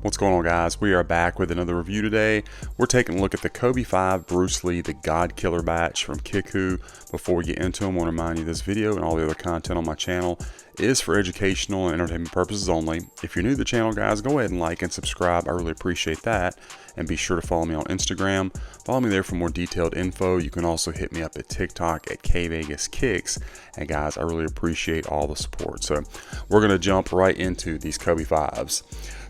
What's going on, guys? We are back with another review today. We're taking a look at the Kobe 5 Bruce Lee, the God Killer batch from Kickwho. Before we get into them, I want to remind you this video and all the other content on my channel is for educational and entertainment purposes only. If you're new to the channel, guys, go ahead and like and subscribe. I really appreciate that. And be sure to follow me on Instagram. Follow me there for more detailed info. You can also hit me up at TikTok at kvegaskickz. And guys, I really appreciate all the support. So we're going to jump right into these Kobe 5s.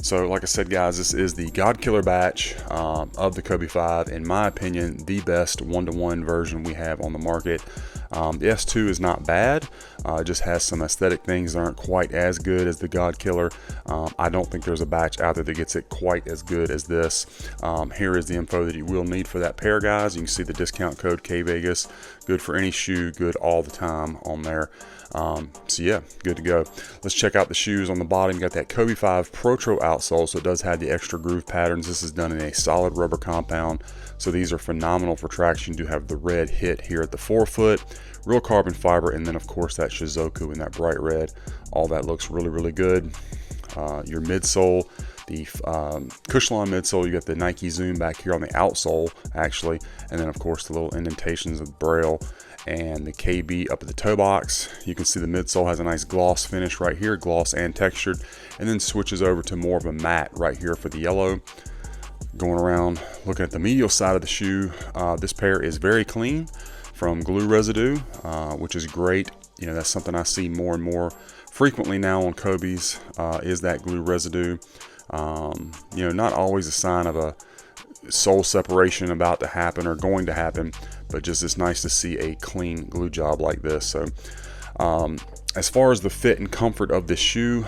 So like I said, guys, this is the God Killer batch of the Kobe 5. In my opinion, the best one-to-one version we have on the market. The S2 is not bad. It just has some aesthetic things that aren't quite as good as the God Killer. I don't think there's a batch out there that gets it quite as good as this. Here is the info that you will need for that pair, guys. You can see the discount code KVegas. Good for any shoe, good all the time on there. So yeah, good to go. Let's check out the shoes. On the bottom, you got that Kobe 5 Protro outsole, so it does have the extra groove patterns. This is done in a solid rubber compound, so these are phenomenal for traction. You do have the red hit here at the forefoot, real carbon fiber, and then of course that Shizuku in that bright red. All that looks really, really good. Your midsole, the Cushline midsole, you got the Nike Zoom back here on the outsole actually, and then of course the little indentations of the braille and the KB up at the toe box. You can see the midsole has a nice gloss finish right here, gloss and textured, and then switches over to more of a matte right here for the yellow. Going around looking at the medial side of the shoe, this pair is very clean from glue residue, which is great. You know, that's something I see more and more frequently now on Kobe's, is that glue residue. You know, not always a sign of a sole separation about to happen or going to happen, but just it's nice to see a clean glue job like this. So as far as the fit and comfort of this shoe,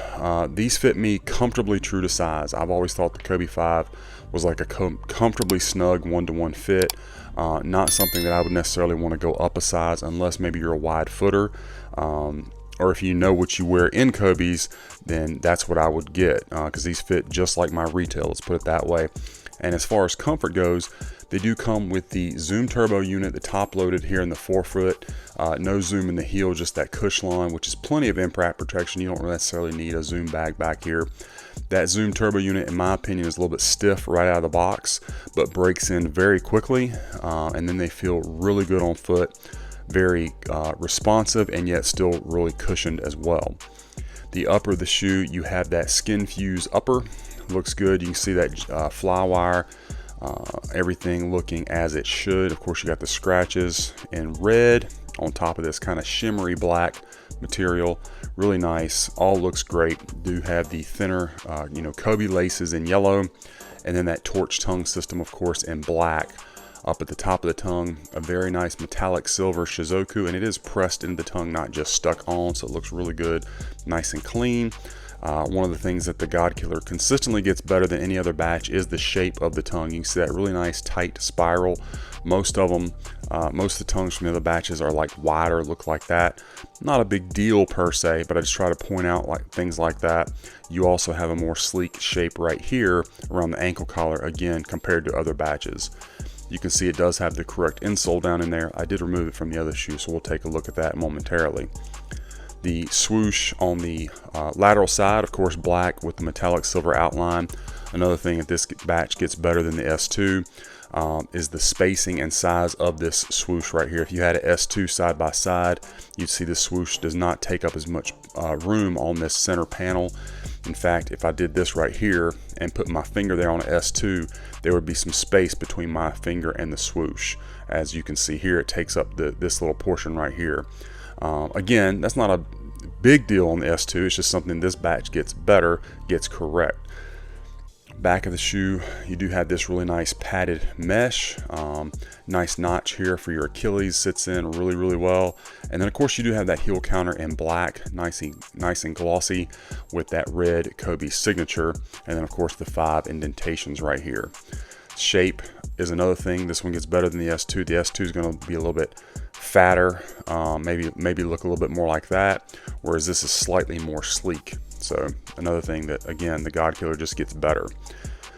these fit me comfortably true to size. I've always thought the Kobe 5 was like a comfortably snug one-to-one fit, not something that I would necessarily want to go up a size unless maybe you're a wide footer, or if you know what you wear in Kobe's, then that's what I would get, because these fit just like my retail, let's put it that way. And as far as comfort goes, they do come with the Zoom Turbo unit, the top loaded here in the forefoot. No Zoom in the heel, just that Cushline, which is plenty of impact protection. You don't necessarily need a Zoom bag back here. That Zoom Turbo unit, in my opinion, is a little bit stiff right out of the box, but breaks in very quickly. And then they feel really good on foot, very responsive, and yet still really cushioned as well. The upper of the shoe, you have that Skin Fuse upper. Looks good. You can see that fly wire, everything looking as it should. Of course, you got the scratches in red on top of this kind of shimmery black material. Really nice. All looks great. Do have the thinner, you know, Kobe laces in yellow, and then that torch tongue system, of course, in black. Up at the top of the tongue, a very nice metallic silver Shizuku, and it is pressed into the tongue, not just stuck on, so it looks really good, nice and clean. One of the things that the God Killer consistently gets better than any other batch is the shape of the tongue. You can see that really nice tight spiral. Most of them, most of the tongues from the other batches are like wider, look like that. Not a big deal per se, but I just try to point out like things like that. You also have a more sleek shape right here around the ankle collar, again, compared to other batches. You can see it does have the correct insole down in there. I did remove it from the other shoe, so we'll take a look at that momentarily. The swoosh on the lateral side, of course, black with the metallic silver outline. Another thing that this batch gets better than the S2 is the spacing and size of this swoosh right here. If you had an S2 side by side, you'd see the swoosh does not take up as much room on this center panel. In fact, if I did this right here and put my finger there on an S2, there would be some space between my finger and the swoosh. As you can see here, it takes up this little portion right here. Again, that's not a big deal on the S2. It's just something this batch gets better, gets correct. Back of the shoe, you do have this really nice padded mesh. Nice notch here for your Achilles, sits in really, really well. And then of course you do have that heel counter in black, nice and glossy with that red Kobe signature. And then of course the 5 indentations right here. Shape is another thing. This one gets better than the S2. The S2 is going to be a little bit fatter, maybe look a little bit more like that, whereas this is slightly more sleek. So another thing that, again, the God Killer just gets better.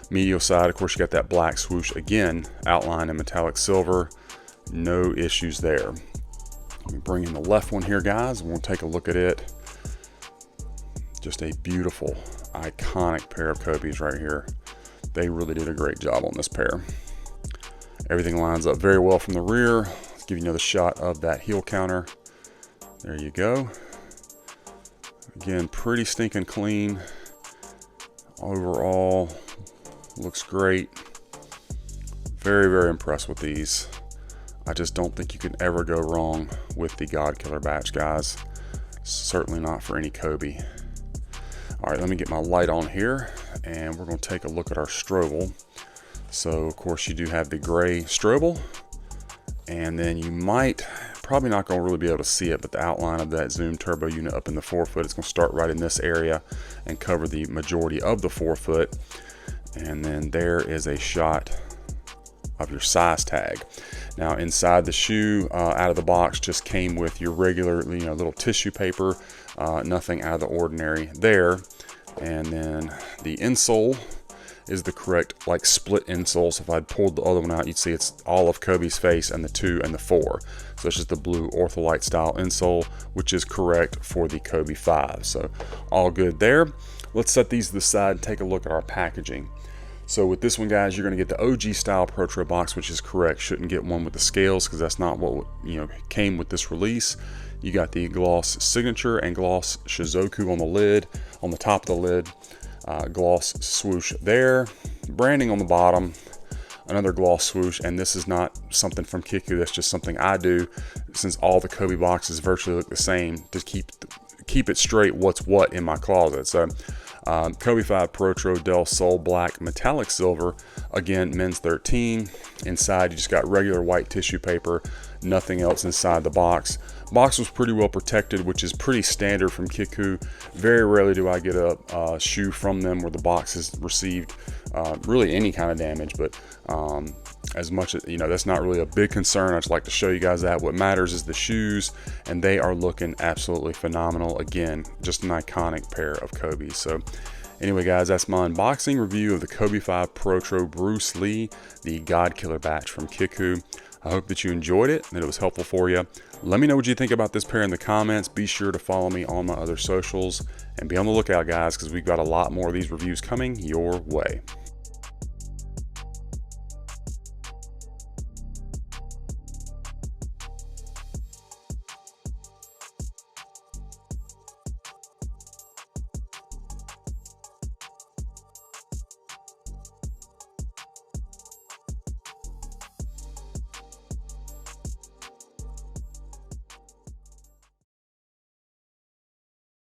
Medial side, of course, you got that black swoosh, again, outlined in metallic silver. No issues there. Let me bring in the left one here, guys, and we'll take a look at it. Just a beautiful iconic pair of Kobe's right here. They really did a great job on this pair. Everything lines up very well from the rear. Let's give you another shot of that heel counter. There you go. Again, pretty stinking clean. Overall, looks great. Very, very impressed with these. I just don't think you can ever go wrong with the godkiller batch, guys. Certainly not for any Kobe. All right, let me get my light on here, and we're going to take a look at our strobe. So, of course, you do have the gray strobe, and then you probably not going to really be able to see it, but the outline of that zoom turbo unit up in the forefoot is going to start right in this area and cover the majority of the forefoot. And then there is a shot of your size tag. Now inside the shoe, out of the box, just came with your regular, little tissue paper, nothing out of the ordinary there. And then the insole is the correct split insole. So if I'd pulled the other one out, you'd see it's all of Kobe's face and the 2 and the 4. So it's just the blue Ortholite style insole, which is correct for the Kobe 5. So all good there. Let's set these to the side and take a look at our packaging. So with this one, guys, you're going to get the OG style Protro box, which is correct. Shouldn't get one with the scales because that's not what came with this release. You got the gloss signature and gloss Shizuku on the lid, on the top of the lid, gloss swoosh there, branding on the bottom, another gloss swoosh, and this is not something from Kickwho. That's just something I do since all the Kobe boxes virtually look the same to keep it straight what's what in my closet. So Kobe 5 Protro Del Sol Black Metallic Silver, again men's 13. Inside you just got regular white tissue paper, nothing else inside the box. Box was pretty well protected, which is pretty standard from Kickwho. Very rarely do I get a shoe from them where the box has received really any kind of damage, but as much as that's not really a big concern. I just like to show you guys that what matters is the shoes, and they are looking absolutely phenomenal. Again, just an iconic pair of Kobe's. So anyway, guys, that's my unboxing review of the Kobe 5 Protro Bruce Lee, the godkiller batch from Kickwho. I hope that you enjoyed it and that it was helpful for you. Let me know what you think about this pair in the comments. Be sure to follow me on my other socials and be on the lookout, guys, because we've got a lot more of these reviews coming your way.